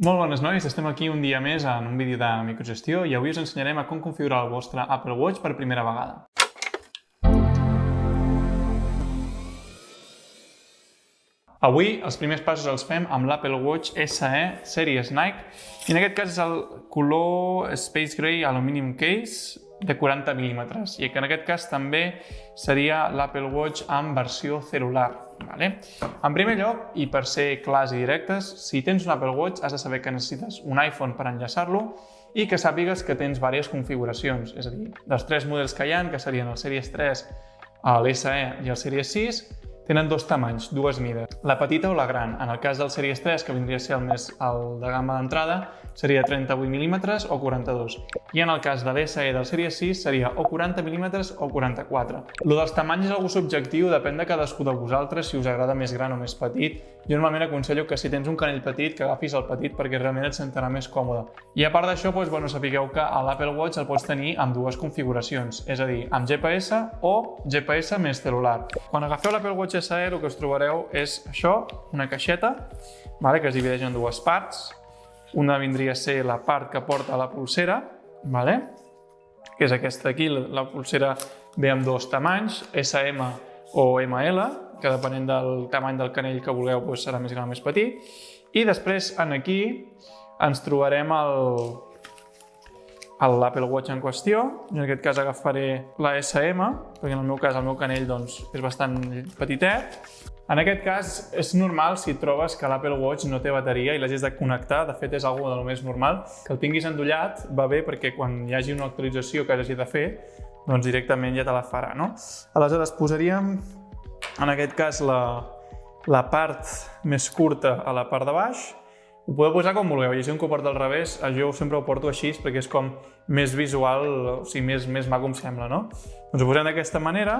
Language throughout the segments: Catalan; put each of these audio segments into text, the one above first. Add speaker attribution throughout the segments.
Speaker 1: Molt bones, nois! Estem aquí un dia més en un vídeo de microgestió i avui us ensenyarem a com configurar el vostre Apple Watch per primera vegada. Avui els primers passos els fem amb l'Apple Watch SE Series Nike i en aquest cas és el color Space Gray Aluminum Case de 40 mm i que en aquest cas també seria l'Apple Watch en versió celular. En primer lloc, i per ser clars i directes, si tens un Apple Watch has de saber que necessites un iPhone per enllaçar-lo i que sàpigues que tens diverses configuracions, és a dir, dels tres models que hi ha, que serien el Series 3, l'SE i el Series 6, tenen dos tamanys, dues mides, la petita o la gran. En el cas del Series 3, que vindria a ser el de gamma d'entrada, seria 38 mm o 42. I en el cas de l'SE del Series 6 seria o 40 mm o 44. Lo dels tamanys és algo subjectiu, depèn de cadascú de vosaltres, si us agrada més gran o més petit. Jo normalment aconsello que si tens un canell petit, que agafis el petit perquè realment et sentirà més còmode. I a part d'això, sapigueu que l'Apple Watch el pots tenir amb dues configuracions, és a dir, amb GPS o GPS més celular. Quan agafeu l'Apple Watch SE, el que us trobareu és això, una caixeta, que es divideix en dues parts. Una vindria a ser la part que porta la polsera, que és aquesta aquí. La polsera ve amb dos tamanys, SM o ML, que depenent del tamany del canell que vulgueu serà més gran o més petit. I després aquí ens trobarem l'Apple Watch en qüestió. Jo en aquest cas agafaré la SM, perquè en el meu cas el meu canell és bastant petitet. En aquest cas és normal si trobes que l'Apple Watch no té bateria i l'hagis de connectar. De fet, és una cosa més normal. Que el tinguis endollat va bé perquè quan hi hagi una actualització que hagi de fer, directament ja te la farà. Aleshores, posaríem en aquest cas la part més curta a la part de baix. Ho podeu posar com vulgueu, i si un que ho porta al revés, jo sempre ho porto així perquè és com més visual, o sigui, més maco em sembla, no? Doncs ho posem d'aquesta manera,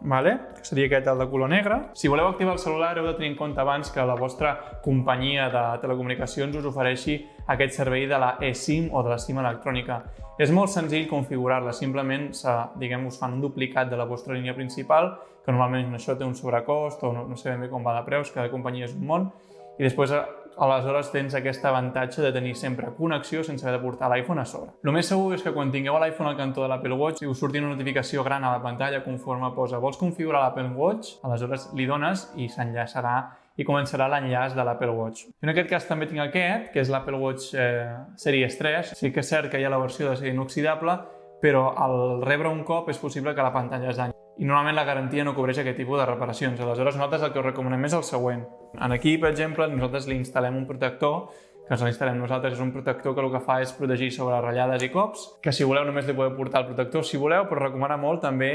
Speaker 1: que seria aquest el de color negre. Si voleu activar el celular heu de tenir en compte abans que la vostra companyia de telecomunicacions us ofereixi aquest servei de la eSIM o de la SIM electrònica. És molt senzill configurar-la, simplement us fan un duplicat de la vostra línia principal, que normalment això té un sobrecost o no sé ben bé com va de preus, cada companyia és un món, i després aleshores tens aquest avantatge de tenir sempre connexió sense haver de portar l'iPhone a sobre. El més segur és que quan tingueu l'iPhone al cantó de l'Apple Watch i us surti una notificació gran a la pantalla conforme posa vols configurar l'Apple Watch, aleshores li dones i s'enllaçarà i començarà l'enllaç de l'Apple Watch. Jo en aquest cas també tinc aquest, que és l'Apple Watch Series 3. Sí que és cert que hi ha la versió d'acer inoxidable, però al rebre un cop és possible que la pantalla es danyi. I normalment la garantia no cobreix aquest tipus de reparacions. Aleshores, nosaltres el que us recomanem és el següent. Aquí, per exemple, nosaltres li instal·lem un protector, que ens l'instal·lem nosaltres, és un protector que el que fa és protegir sobre ratllades i cops, que si voleu només li podeu portar el protector si voleu, però recomana molt també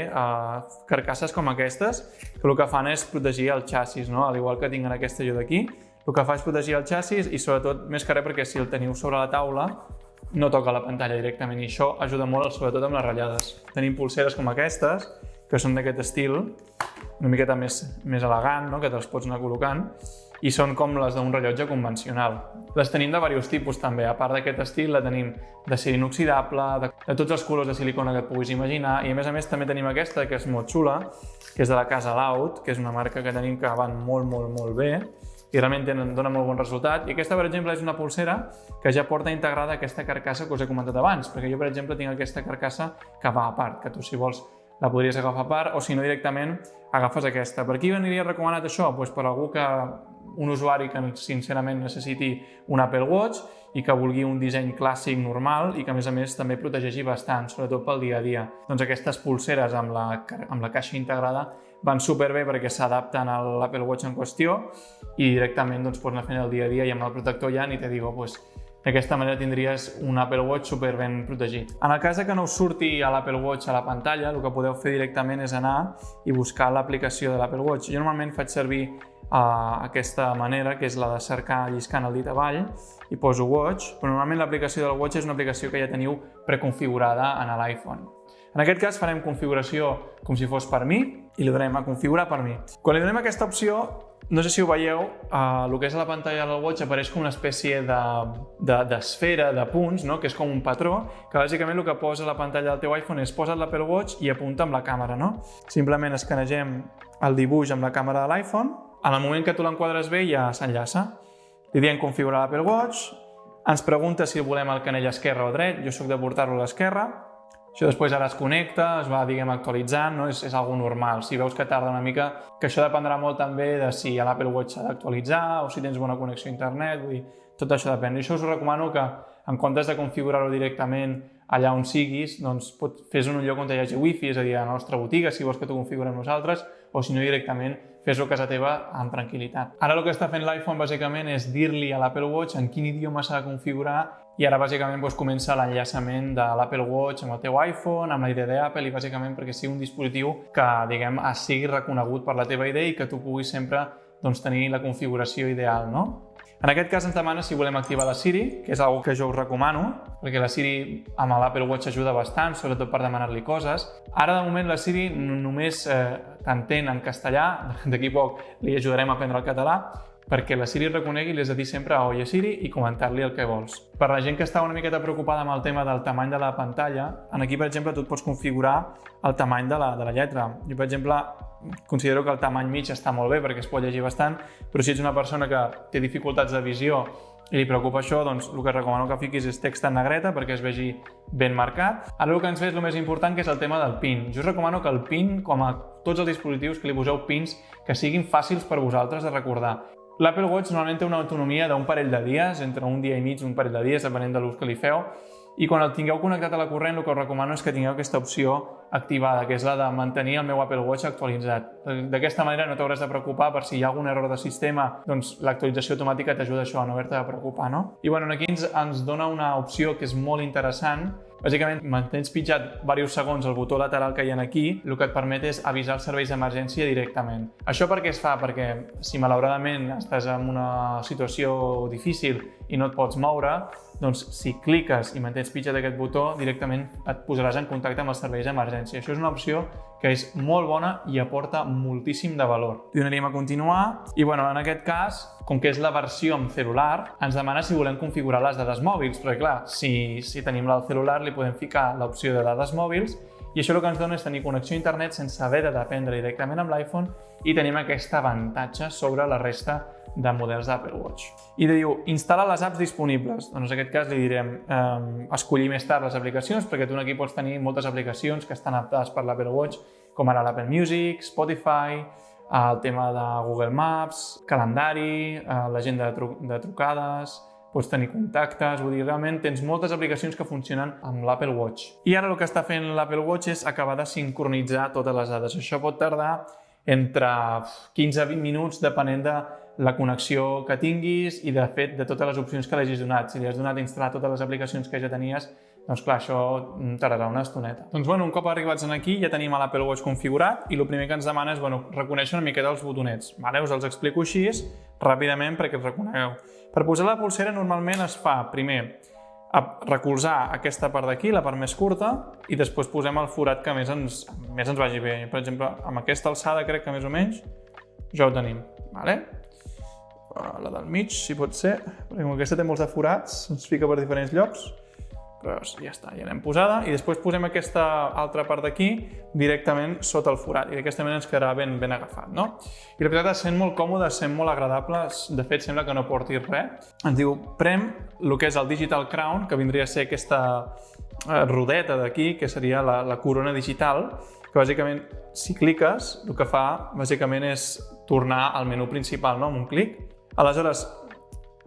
Speaker 1: carcasses com aquestes, que el que fan és protegir el xassis, al igual que tinc en aquesta jo d'aquí. El que fa és protegir el xassis i sobretot, més que res, perquè si el teniu sobre la taula no toca la pantalla directament i això ajuda molt, sobretot amb les ratllades. Tenim polseres com aquestes, que són d'aquest estil, una miqueta més elegant, que te'ls pots anar col·locant, i són com les d'un rellotge convencional. Les tenim de diversos tipus també, a part d'aquest estil la tenim d'acer inoxidable, de tots els colors de silicona que et puguis imaginar, i a més també tenim aquesta que és molt xula, que és de la casa Loud, que és una marca que tenim que van molt bé, i realment dona molt bon resultat. I aquesta, per exemple, és una polsera que ja porta integrada aquesta carcassa que us he comentat abans, perquè jo, per exemple, tinc aquesta carcassa que va a part, que tu, si vols, la podries agafar a part, o si no, directament agafes aquesta. Per qui veniria recomanat això? Per algú un usuari que sincerament necessiti un Apple Watch i que vulgui un disseny clàssic normal i que, a més, també protegeixi bastant, sobretot pel dia a dia. Doncs aquestes polseres amb la caixa integrada van superbé perquè s'adapten a l'Apple Watch en qüestió i directament pots anar fent el dia a dia i amb el protector ja ni te digo, d'aquesta manera tindries un Apple Watch super ben protegit. En el cas que no us surti a l'Apple Watch a la pantalla, el que podeu fer directament és anar i buscar l'aplicació de l'Apple Watch. Jo normalment faig servir aquesta manera, que és la de cercar lliscant el dit avall, i poso Watch, però normalment l'aplicació del Watch és una aplicació que ja teniu preconfigurada en l'iPhone. En aquest cas farem configuració com si fos per mi i li donem a configurar per mi. Quan li donem aquesta opció, no sé si ho veieu, el que és a la pantalla del Watch apareix com una espècie d'esfera, de punts, que és com un patró, que bàsicament el que posa a la pantalla del teu iPhone és posa't l'Apple Watch i apunta amb la càmera. Simplement escanegem el dibuix amb la càmera de l'iPhone, en el moment que tu l'enquadres bé ja s'enllaça. Li diem configurar l'Apple Watch, Ens pregunta si volem el canell esquerre o dret. Jo soc de portar-lo a l'esquerra. Això després ara es connecta, es va, diguem, actualitzant, no? És algo normal. Si veus que tarda una mica, que això dependrà molt també de si l'Apple Watch s'ha d'actualitzar o si tens bona connexió a internet, vull dir, tot això depèn. I això us recomano que, en comptes de configurar-ho directament allà on siguis, doncs fes-ho en un lloc on hi hagi wifi, és a dir, a la nostra botiga, si vols que t'ho configurem nosaltres, o si no directament fes-ho a casa teva amb tranquil·litat. Ara el que està fent l'iPhone bàsicament és dir-li a l'Apple Watch en quin idioma s'ha de configurar i ara bàsicament comença l'enllaçament de l'Apple Watch amb el teu iPhone, amb la ID d'Apple i bàsicament perquè sigui un dispositiu que, diguem, sigui reconegut per la teva ID i que tu puguis sempre tenir la configuració ideal, no? En aquest cas ens demana si volem activar la Siri, que és una que jo us recomano, perquè la Siri amb l'Apple Watch ajuda bastant, sobretot per demanar-li coses. Ara, de moment, la Siri només t'entén en castellà, d'aquí poc li ajudarem a aprendre el català, perquè la Siri reconegui i li has de dir sempre Oye Siri i comentar-li el que vols. Per la gent que està una miqueta preocupada amb el tema del tamany de la pantalla, aquí, per exemple, tu et pots configurar el tamany de la lletra. Jo, per exemple, considero que el tamany mig està molt bé perquè es pot llegir bastant, però si ets una persona que té dificultats de visió i li preocupa això, doncs el que recomano que fiquis és text en negreta perquè es vegi ben marcat. Ara el que ens ve és el més important, que és el tema del PIN. Jo us recomano que el PIN, com a tots els dispositius que li poseu pins, que siguin fàcils per vosaltres de recordar. L'Apple Watch normalment té una autonomia d'un parell de dies, entre un dia i mig i un parell de dies, depenent de l'ús que li feu, i quan el tingueu connectat a la corrent, el que us recomano és que tingueu aquesta opció activada, que és la de mantenir el meu Apple Watch actualitzat. D'aquesta manera no t'hauràs de preocupar per si hi ha algun error de sistema, doncs l'actualització automàtica t'ajuda a això, a no haver-te de preocupar, no? I bueno, aquí ens dona una opció que és molt interessant. Bàsicament, mantens pitjat diversos segons el botó lateral que hi ha aquí, el que et permet és avisar els serveis d'emergència directament. Això per què es fa? Perquè si malauradament estàs en una situació difícil i no et pots moure, doncs si cliques i mantens pitjat aquest botó, directament et posaràs en contacte amb els serveis d'emergència. Això és una opció que és molt bona i aporta moltíssim de valor. Donaríem a continuar i bueno, en aquest cas, com que és la versió amb celular, ens demana si volem configurar les dades mòbils, perquè clar, si tenim el celular li podem ficar l'opció de dades mòbils i això el que ens dona és tenir connexió a internet sense haver de dependre directament amb l'iPhone i tenim aquest avantatge sobre la resta de models d'Apple Watch. I diu, instal·la les apps disponibles. Doncs en aquest cas li direm escollir més tard les aplicacions, perquè tu aquí pots tenir moltes aplicacions que estan adaptades per l'Apple Watch, com ara l'Apple Music, Spotify, el tema de Google Maps, calendari, l'agenda de trucades, pots tenir contactes, vull dir, realment tens moltes aplicacions que funcionen amb l'Apple Watch. I ara el que està fent l'Apple Watch és acabar de sincronitzar totes les dades. Això pot tardar entre 15 a 20 minuts, depenent de la connexió que tinguis i, de fet, de totes les opcions que l'hagis donat. Si li has donat a instal·lar totes les aplicacions que ja tenies, doncs clar, això tardarà una estoneta. Doncs bueno, un cop arribats aquí ja tenim l'Apple Watch configurat i el primer que ens demana és reconèixer una miqueta els botonets. Us els explico així ràpidament perquè els reconegueu. Per posar la polsera normalment es fa primer recolzar aquesta part d'aquí, la part més curta, i després posem el forat que més ens vagi bé. Per exemple, amb aquesta alçada crec que més o menys ja ho tenim. La del mig, si pot ser, perquè com aquesta té molts de forats, ens fica per diferents llocs, però ja està, ja l'hem posada, i després posem aquesta altra part d'aquí directament sota el forat, i d'aquesta manera ens quedarà ben agafat, no? I la veritat es sent molt còmode, es sent molt agradable, de fet sembla que no portis res. Ens diu, prem el que és el Digital Crown, que vindria a ser aquesta rodeta d'aquí, que seria la corona digital, que bàsicament, si cliques, el que fa bàsicament és tornar al menú principal, no? Amb un clic. Aleshores,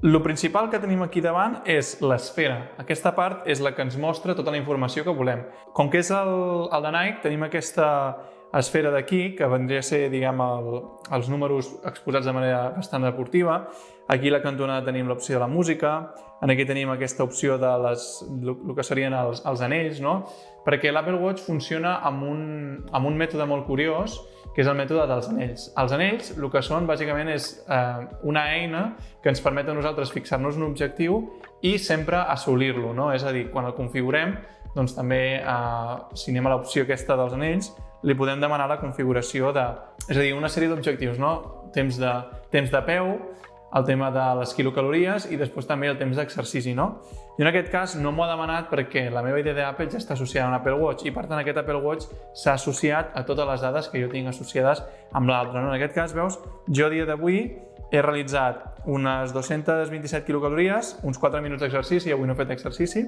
Speaker 1: el principal que tenim aquí davant és l'esfera. Aquesta part és la que ens mostra tota la informació que volem. Com que és el de Nike, tenim aquesta esfera d'aquí, que vendria a ser, diguem, els números exposats de manera bastant deportiva. Aquí a la cantonada tenim l'opció de la música, aquí tenim aquesta opció de el que serien els anells, no? Perquè l'Apple Watch funciona amb un mètode molt curiós, que és el mètode dels anells. Els anells, el que són, bàsicament, és una eina que ens permet a nosaltres fixar-nos un objectiu i sempre assolir-lo, no? És a dir, quan el configurem, doncs també, si anem a l'opció aquesta dels anells, li podem demanar la configuració de... És a dir, una sèrie d'objectius, no? Temps de peu, el tema de les quilocalories i després també el temps d'exercici, no? Jo en aquest cas no m'ho ha demanat perquè la meva idea d'Apple ja està associada a un Apple Watch i per tant aquest Apple Watch s'ha associat a totes les dades que jo tinc associades amb l'altre, no? En aquest cas, veus, jo a dia d'avui he realitzat unes 227 quilocalories, uns 4 minuts d'exercici, avui no he fet exercici,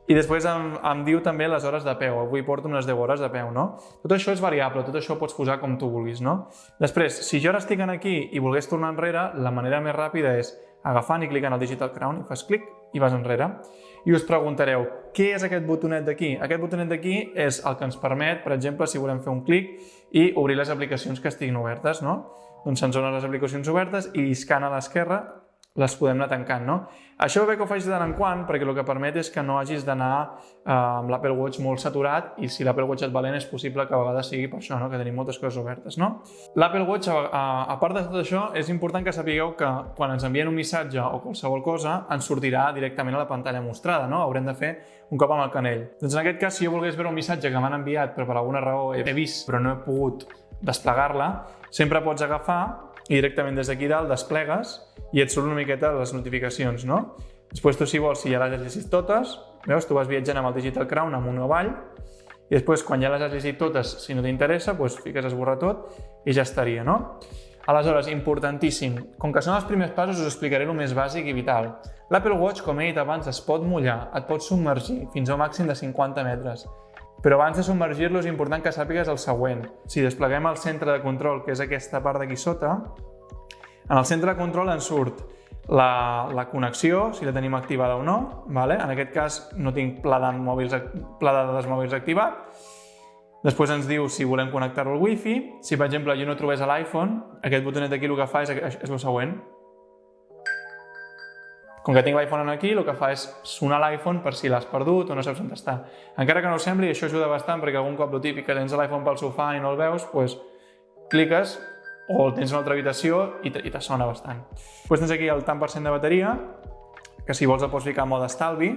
Speaker 1: i després em diu també les hores de peu, avui porto unes 10 hores de peu, no? Tot això és variable, tot això ho pots posar com tu vulguis, no? Després, si jo ara estic aquí i volgués tornar enrere, la manera més ràpida és agafant i clicant al Digital Crown, i fas clic i vas enrere. I us preguntareu, què és aquest botonet d'aquí? Aquest botonet d'aquí és el que ens permet, per exemple, si volem fer un clic i obrir les aplicacions que estiguin obertes, no? Doncs se'ns donen les aplicacions obertes i lliscant a l'esquerra les podem anar tancant, no? Això va bé que ho faig de tant en quant perquè el que permet és que no hagis d'anar amb l'Apple Watch molt saturat i si l'Apple Watch et va lent és possible que a vegades sigui per això, no? Que tenim moltes coses obertes, no? L'Apple Watch, a part de tot això, és important que sapigueu que quan ens envien un missatge o qualsevol cosa ens sortirà directament a la pantalla mostrada, no? Haurem de fer un cop amb el canell. Doncs en aquest cas, si jo volgués veure un missatge que m'han enviat però per alguna raó he vist però no he pogut desplegar-la, sempre pots agafar i directament des d'aquí dalt desplegues i et surt una miqueta les notificacions, no? Després tu, si vols, si ja les has llegit totes, veus, tu vas viatjant amb el Digital Crown amunt o avall i després, quan ja les has llegit totes, si no t'interessa, doncs fiques esborrar tot i ja estaria, no? Aleshores, importantíssim, com que són els primers passos, us explicaré el més bàsic i vital. L'Apple Watch, com he dit abans, es pot mullar, et pot submergir fins a un màxim de 50 metres. Però abans de submergir-lo és important que sàpigues el següent. Si despleguem el centre de control, que és aquesta part d'aquí sota, en el centre de control ens surt la connexió, si la tenim activada o no. En aquest cas no tinc pla de dades mòbils activat. Després ens diu si volem connectar-lo al Wi-Fi. Si, per exemple, jo no trobés a l'iPhone, aquest botonet aquí el que fa és el següent. Com que tinc l'iPhone aquí, el que fa és sonar l'iPhone per si l'has perdut o no saps on està. Encara que no ho sembli, això ajuda bastant perquè algun cop el típic que tens l'iPhone pel sofà i no el veus, doncs cliques o el tens a una altra habitació i te sona bastant. Després tens aquí el tant % de bateria, que si vols el pots ficar en mode estalvi,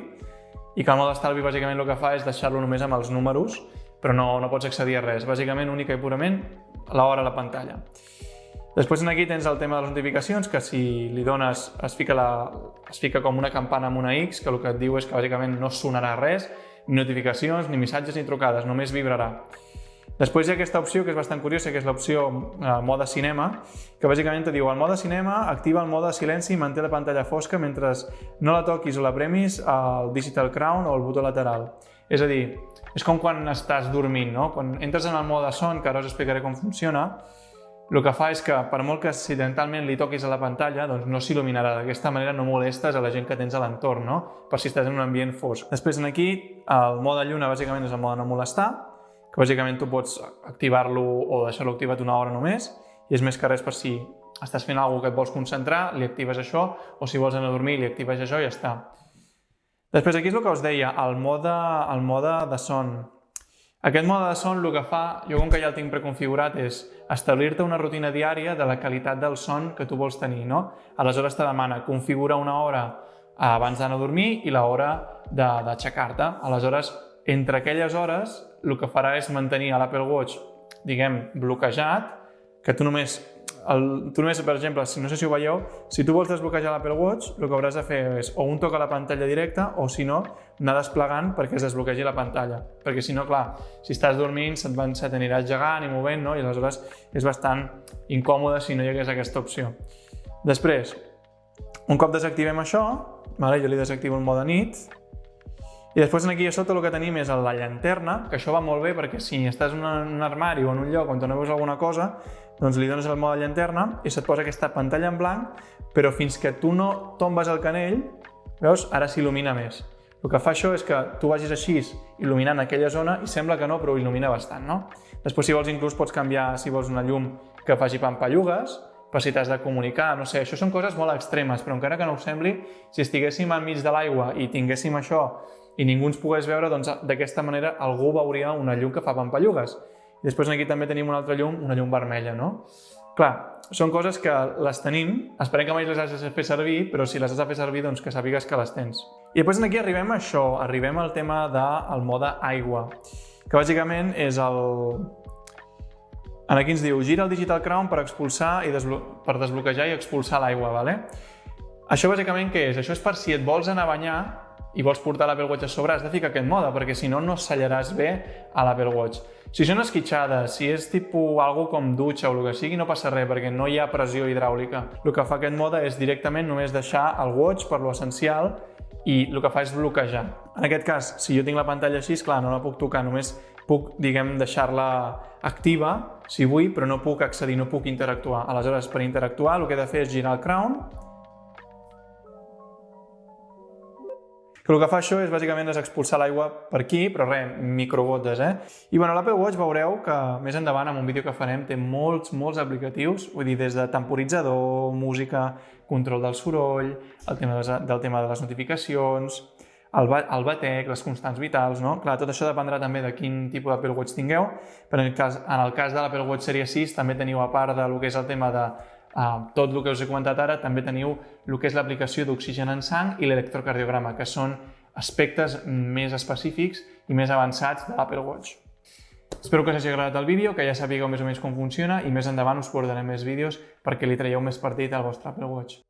Speaker 1: i que el mode estalvi bàsicament el que fa és deixar-lo només amb els números, però no pots accedir a res. Bàsicament, única i purament, l'hora a la pantalla. Després aquí tens el tema de les notificacions, que si li dones es fica com una campana amb una X, que el que et diu és que bàsicament no sonarà res, ni notificacions, ni missatges, ni trucades, només vibrarà. Després hi ha aquesta opció que és bastant curiosa, que és l'opció mode cinema, que bàsicament te diu el mode cinema activa el mode silenci i manté la pantalla fosca mentre no la toquis o la premis al Digital Crown o al botó lateral. És a dir, és com quan estàs dormint, no? Quan entres en el mode son, que ara us explicaré com funciona, el que fa és que, per molt que accidentalment li toquis a la pantalla, doncs no s'il·luminarà. D'aquesta manera no molestes a la gent que tens a l'entorn, no? Per si estàs en un ambient fosc. Després aquí, el mode lluna bàsicament és el mode no molestar, que bàsicament tu pots activar-lo o deixar-lo activat una hora només, i és més que res per si estàs fent alguna cosa que et vols concentrar, li actives això, o si vols anar a dormir, li actives això i ja està. Després aquí és el que us deia, el mode de son. Aquest mode de son el que fa, jo com que ja el tinc preconfigurat, és establir-te una rutina diària de la qualitat del son que tu vols tenir, no? Aleshores te demana configurar una hora abans d'anar a dormir i l'hora d'aixecar-te. Aleshores, entre aquelles hores, el que farà és mantenir l'Apple Watch, diguem, bloquejat, que tu només, per exemple, no sé si ho veieu, si tu vols desbloquejar l'Apple Watch, el que hauràs de fer és o un toc a la pantalla directa o, si no, anar desplegant perquè es desbloquegi la pantalla. Perquè, si no, clar, si estàs dormint, se t'aniràs gegant i movent, no? I aleshores és bastant incòmode si no hi hagués aquesta opció. Després, un cop desactivem això, jo li desactivo el mode nit, i després aquí a sota el que tenim és la llanterna, que això va molt bé perquè si estàs en un armari o en un lloc on no veus alguna cosa, doncs li dones el mode llanterna i se't posa aquesta pantalla en blanc, però fins que tu no tombes el canell, veus, ara s'il·lumina més. El que fa això és que tu vagis així il·luminant aquella zona i sembla que no, però il·lumina bastant, no? Després, si vols, inclús pots canviar, si vols, una llum que faci pampallugues, per si t'has de comunicar, no sé, això són coses molt extremes, però encara que no ho sembli, si estiguéssim enmig de l'aigua i tinguéssim això i ningú ens pogués veure, doncs d'aquesta manera algú veuria una llum que fa pampallugues. I després aquí també tenim una altra llum, una llum vermella, no? Clar, són coses que les tenim, esperem que mai les has de fer servir, però si les has de fer servir, doncs que sàpigues que les tens. I després aquí arribem a això, arribem al tema del mode aigua, que bàsicament és Aquí ens diu, gira el Digital Crown per expulsar per desbloquejar i expulsar l'aigua, vale? Això bàsicament què és? Això és per si et vols anar a banyar i vols portar l'Apple Watch a sobre, has de ficar aquest mode, perquè si no, no sellaràs bé a l'Apple Watch. Si són esquitxades, si és tipus algo com dutxa o el que sigui, no passa res, perquè no hi ha pressió hidràulica. El que fa aquest mode és directament només deixar el watch per lo essencial i el que fa és bloquejar. En aquest cas, si jo tinc la pantalla així, clar, no la puc tocar, només puc, diguem, deixar-la activa, si vull, però no puc accedir, no puc interactuar. Aleshores, per interactuar, el que he de fer és girar el crown, que el que fa això és bàsicament expulsar l'aigua per aquí, però res, microgotes, I bueno, l'Apple Watch veureu que més endavant, en un vídeo que farem, té molts aplicatius, vull dir, des de temporitzador, música, control del soroll, el tema de les notificacions, el batec, les constants vitals, no? Clar, tot això dependrà també de quin tipus d'Apple Watch tingueu, però en el cas de l'Apple Watch Series 6 també teniu, a part del que és el tema de tot el que us he comentat ara, també teniu el que és l'aplicació d'oxigen en sang i l'electrocardiograma, que són aspectes més específics i més avançats de l'Apple Watch. Espero que us hagi agradat el vídeo, que ja sapigueu més o menys com funciona i més endavant us portaré més vídeos perquè li traieu més partit al vostre Apple Watch.